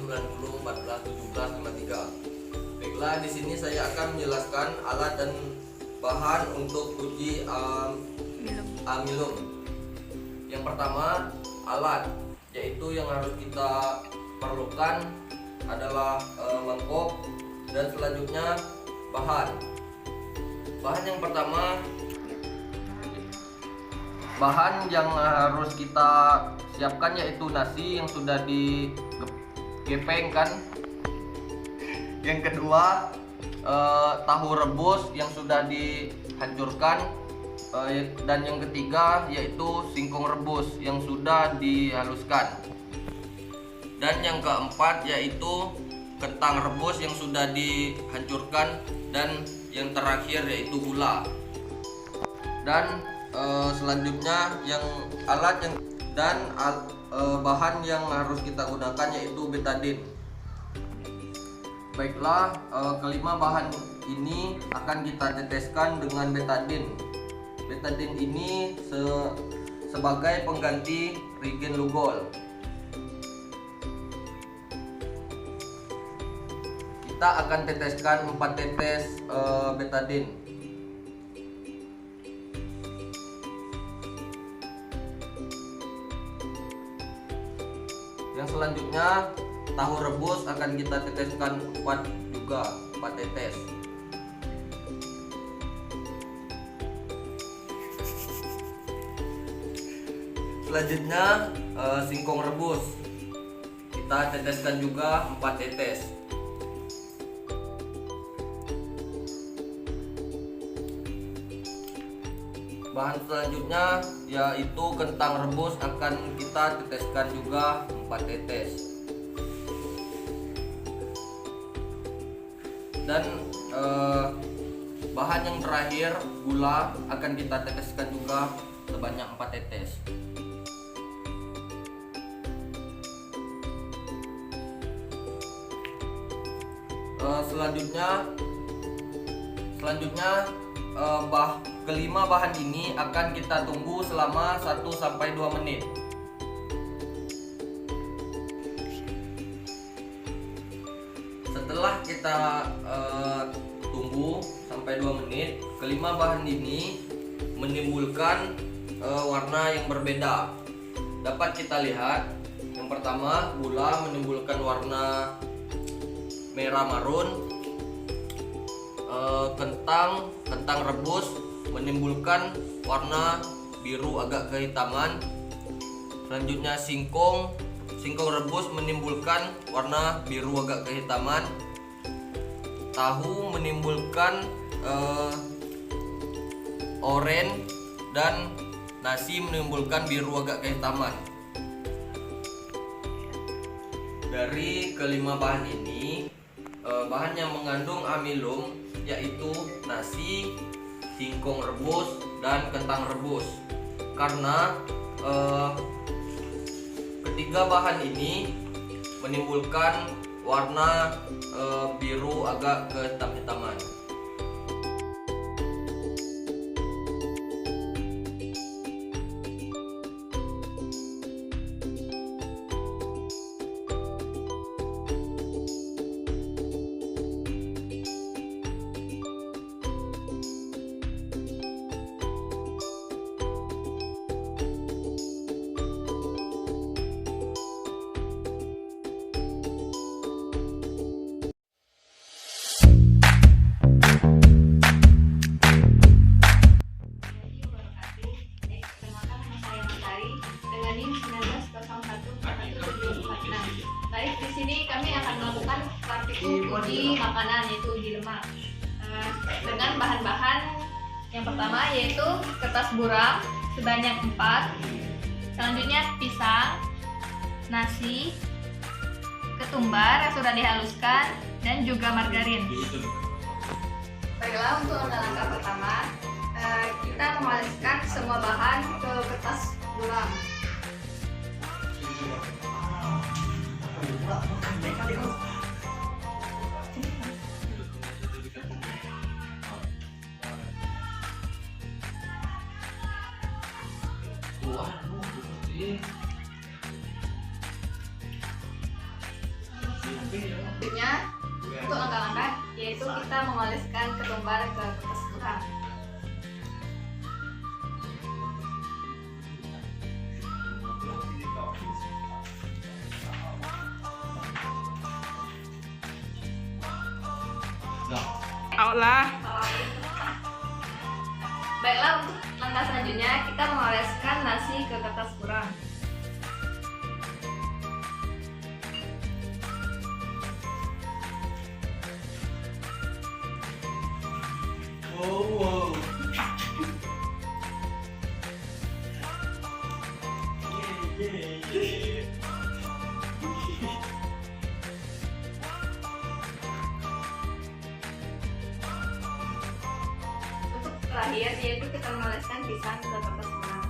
90 14 17 53. Baiklah, di sini saya akan menjelaskan alat dan bahan untuk uji amilum. Yang pertama, alat, yaitu yang harus kita perlukan adalah mangkok, dan selanjutnya bahan. Bahan yang pertama, bahan yang harus kita siapkan yaitu nasi yang sudah digepeng kan. Yang kedua, tahu rebus yang sudah dihancurkan, dan yang ketiga yaitu singkong rebus yang sudah dihaluskan, dan yang keempat yaitu kentang rebus yang sudah dihancurkan, dan yang terakhir yaitu gula. Dan selanjutnya bahan yang harus kita gunakan yaitu betadine. Baiklah, kelima bahan ini akan kita teteskan dengan betadine. Betadine ini sebagai pengganti Regen Lugol. Kita akan teteskan 4 tetes betadine. Yang selanjutnya, tahu rebus akan kita teteskan 4 tetes. Selanjutnya, singkong rebus kita teteskan juga 4 tetes. Bahan selanjutnya yaitu kentang rebus akan kita teteskan juga 4 tetes. Dan bahan yang terakhir, gula, akan kita teteskan juga sebanyak 4 tetes. Selanjutnya kelima bahan ini akan kita tunggu selama 1-2 menit. Setelah kita tunggu sampai 2 menit, kelima bahan ini menimbulkan warna yang berbeda. Dapat kita lihat, yang pertama, gula menimbulkan warna merah marun, kentang rebus menimbulkan warna biru agak kehitaman. Selanjutnya singkong rebus menimbulkan warna biru agak kehitaman. Tahu menimbulkan oranye, dan nasi menimbulkan biru agak kehitaman. Dari kelima bahan ini, bahan yang mengandung amilum yaitu nasi, singkong rebus, dan kentang rebus. Karena ketiga bahan ini menimbulkan warna biru agak kehitam-hitaman. Baik, di sini kami akan melakukan praktikum uji makanan, yaitu uji lemak, dengan bahan-bahan yang pertama yaitu kertas buram sebanyak 4, selanjutnya pisang, nasi, ketumbar yang sudah dihaluskan, dan juga margarin. Baiklah, untuk langkah pertama kita menghaluskan semua bahan ke kertas buram. Selanjutnya untuk langkah-langkah yaitu kita mengoleskan ketumbar ke kertas buram. Aulah. Baiklah, untuk langkah selanjutnya kita mengoleskan nasi ke kertas buram. Untuk terakhir yaitu kita mengoleskan pisang ke kertas buram.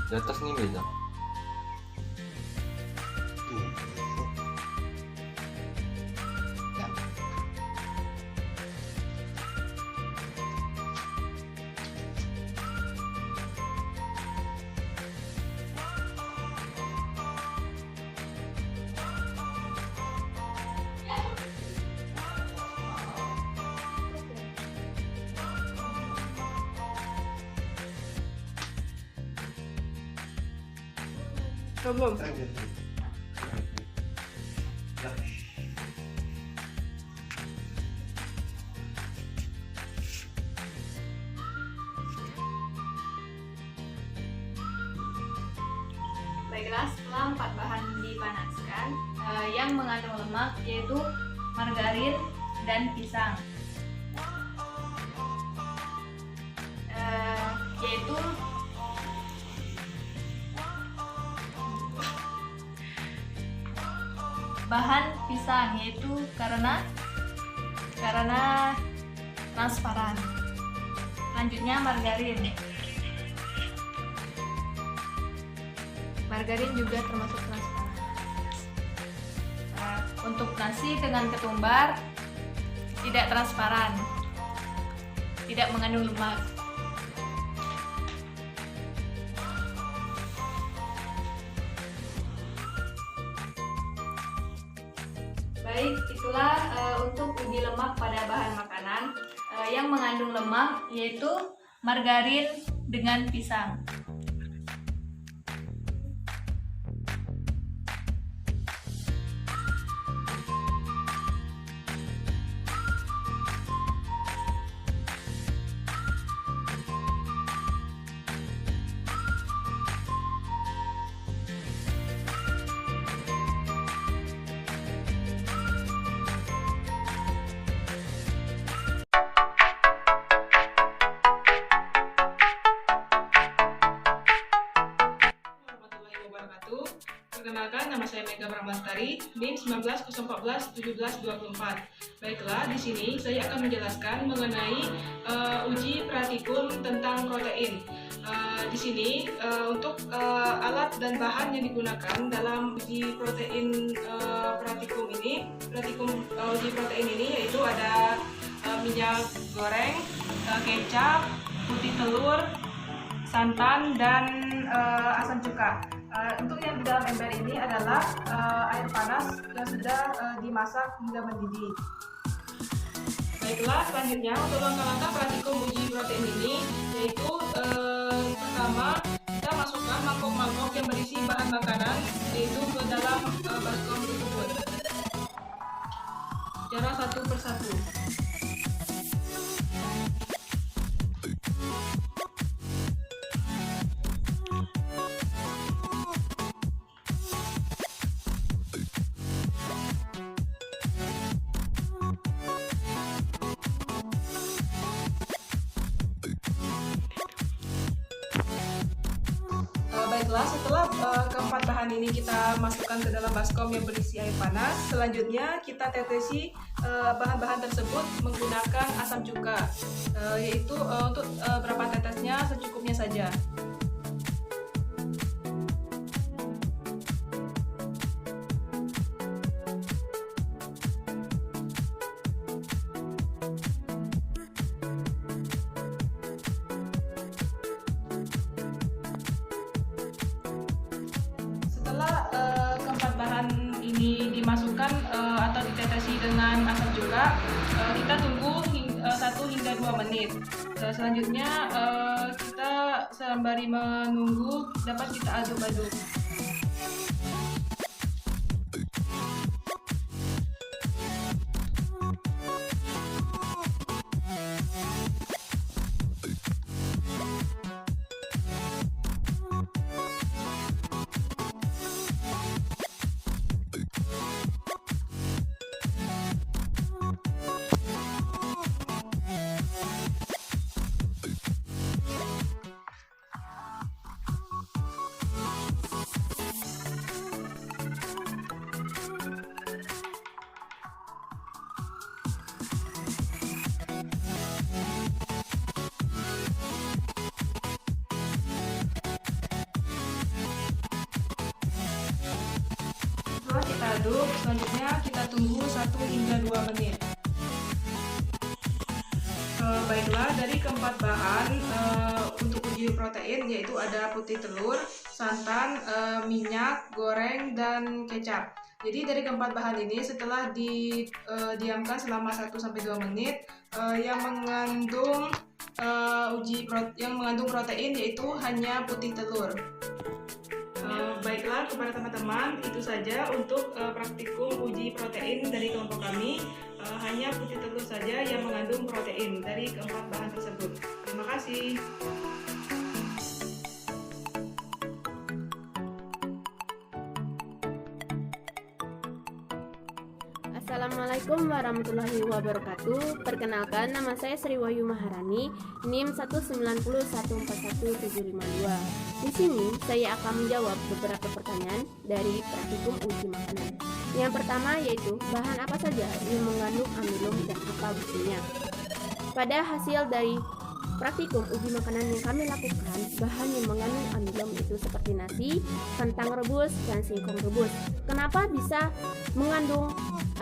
Di atas nih beda. Belum. Baiklah, setelah 4 bahan dipanaskan, yang mengandung lemak yaitu margarin dan pisang. Yaitu bahan pisang yaitu karena transparan. Selanjutnya margarin. Margarin juga termasuk transparan. Untuk nasi dengan ketumbar tidak transparan, tidak mengandung lemak. Baik, itulah untuk uji lemak pada bahan makanan yang mengandung lemak yaitu margarin dengan pisang. Perkenalkan, nama saya Mega Pramastari, NIM 1901417224. Baiklah, di sini saya akan menjelaskan mengenai uji praktikum tentang protein. Di sini untuk alat dan bahan yang digunakan dalam uji protein uji protein ini yaitu ada minyak goreng, kecap, putih telur, santan, dan asam cuka. Untuk yang di dalam ember ini adalah air panas yang sudah dimasak hingga mendidih. Baiklah, selanjutnya untuk langkah-langkah praktikum uji protein ini yaitu pertama kita masukkan mangkok-mangkok yang berisi bahan makanan yaitu ke dalam baskom tersebut secara satu persatu. Baiklah, setelah keempat bahan ini kita masukkan ke dalam baskom yang berisi air panas, selanjutnya kita tetesi bahan-bahan tersebut menggunakan asam cuka, yaitu untuk berapa tetesnya secukupnya saja. Setelah keempat bahan ini dimasukkan atau ditetesi dengan asam cuka, kita tunggu 1 hingga 2 menit. Selanjutnya kita sembari menunggu dapat kita aduk-aduk. Setelah kita aduk, selanjutnya kita tunggu 1 hingga 2 menit. Baiklah, dari keempat bahan untuk uji protein yaitu ada putih telur, santan, minyak, goreng, dan kecap. Jadi dari keempat bahan ini setelah didiamkan selama 1-2 menit yang mengandung protein yaitu hanya putih telur. Baiklah, kepada teman-teman itu saja untuk praktikum uji protein dari kelompok kami. Hanya putih telur saja yang mengandung protein dari keempat bahan tersebut. Terima kasih. Assalamualaikum warahmatullahi wabarakatuh. Perkenalkan, nama saya Sri Wahyu Maharani, NIM 190141752. Di sini saya akan menjawab beberapa pertanyaan dari praktikum uji makanan. Yang pertama yaitu bahan apa saja yang mengandung amilum dan apa buktinya. Pada hasil dari praktikum uji makanan yang kami lakukan, bahan yang mengandung amilum itu seperti nasi, kentang rebus, dan singkong rebus. Kenapa bisa mengandung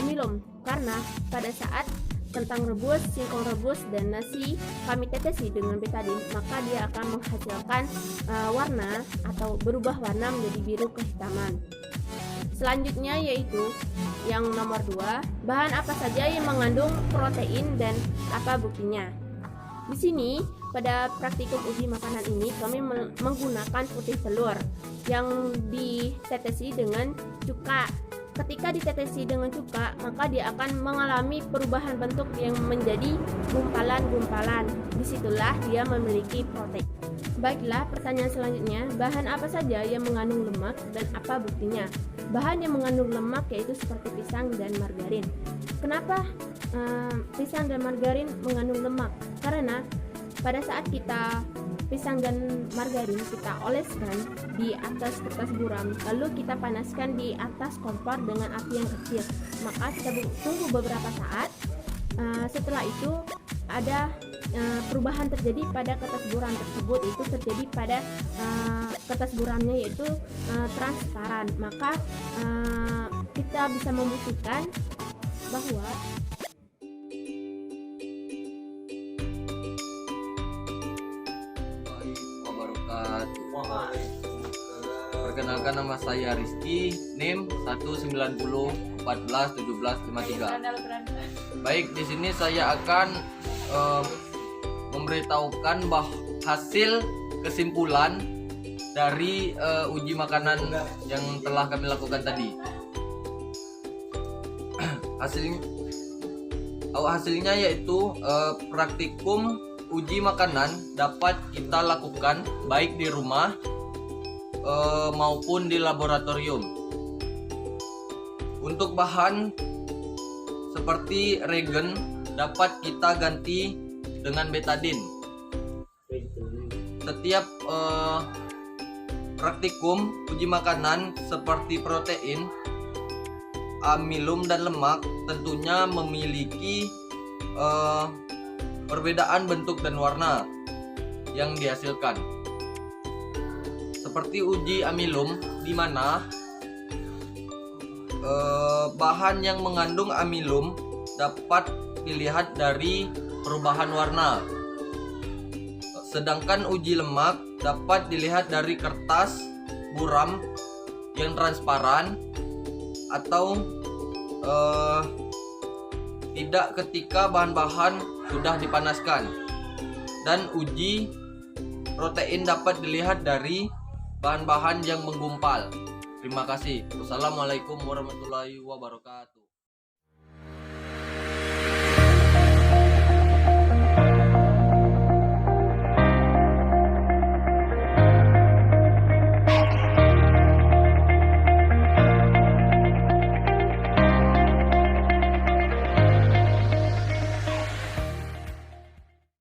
amilum? Karena pada saat kentang rebus, singkong rebus, dan nasi kami tetesi dengan betadin, maka dia akan menghasilkan warna atau berubah warna menjadi biru kehitaman. Selanjutnya yaitu yang nomor 2, bahan apa saja yang mengandung protein dan apa buktinya. Di sini pada praktikum uji makanan ini kami menggunakan putih telur yang ditetesi dengan cuka. Ketika ditetesi dengan cuka, maka dia akan mengalami perubahan bentuk yang menjadi gumpalan-gumpalan. Disitulah dia memiliki protein. Baiklah, pertanyaan selanjutnya, bahan apa saja yang mengandung lemak dan apa buktinya? Bahan yang mengandung lemak yaitu seperti pisang dan margarin. Kenapa pisang dan margarin mengandung lemak? Karena pada saat kita pisang dan margarin kita oleskan di atas kertas buram, lalu kita panaskan di atas kompor dengan api yang kecil, maka kita tunggu beberapa saat. Setelah itu ada perubahan terjadi pada kertas buram tersebut, itu terjadi pada kertas buramnya yaitu transparan, maka kita bisa membuktikan bahwa Perkenalkan, nama saya Rizky, NIM 190141753. Baik, di sini saya akan memberitahukan hasil kesimpulan dari uji makanan yang telah kami lakukan tadi. Hasilnya yaitu praktikum uji makanan dapat kita lakukan baik di rumah maupun di laboratorium. Untuk bahan seperti regen dapat kita ganti dengan betadin. Setiap praktikum uji makanan seperti protein, amilum dan lemak tentunya memiliki perbedaan bentuk dan warna yang dihasilkan. Seperti uji amilum, di mana bahan yang mengandung amilum dapat dilihat dari perubahan warna. Sedangkan uji lemak dapat dilihat dari kertas buram yang transparan atau tidak ketika bahan-bahan sudah dipanaskan. Dan uji protein dapat dilihat dari bahan-bahan yang menggumpal. Terima kasih. Wassalamualaikum warahmatullahi wabarakatuh.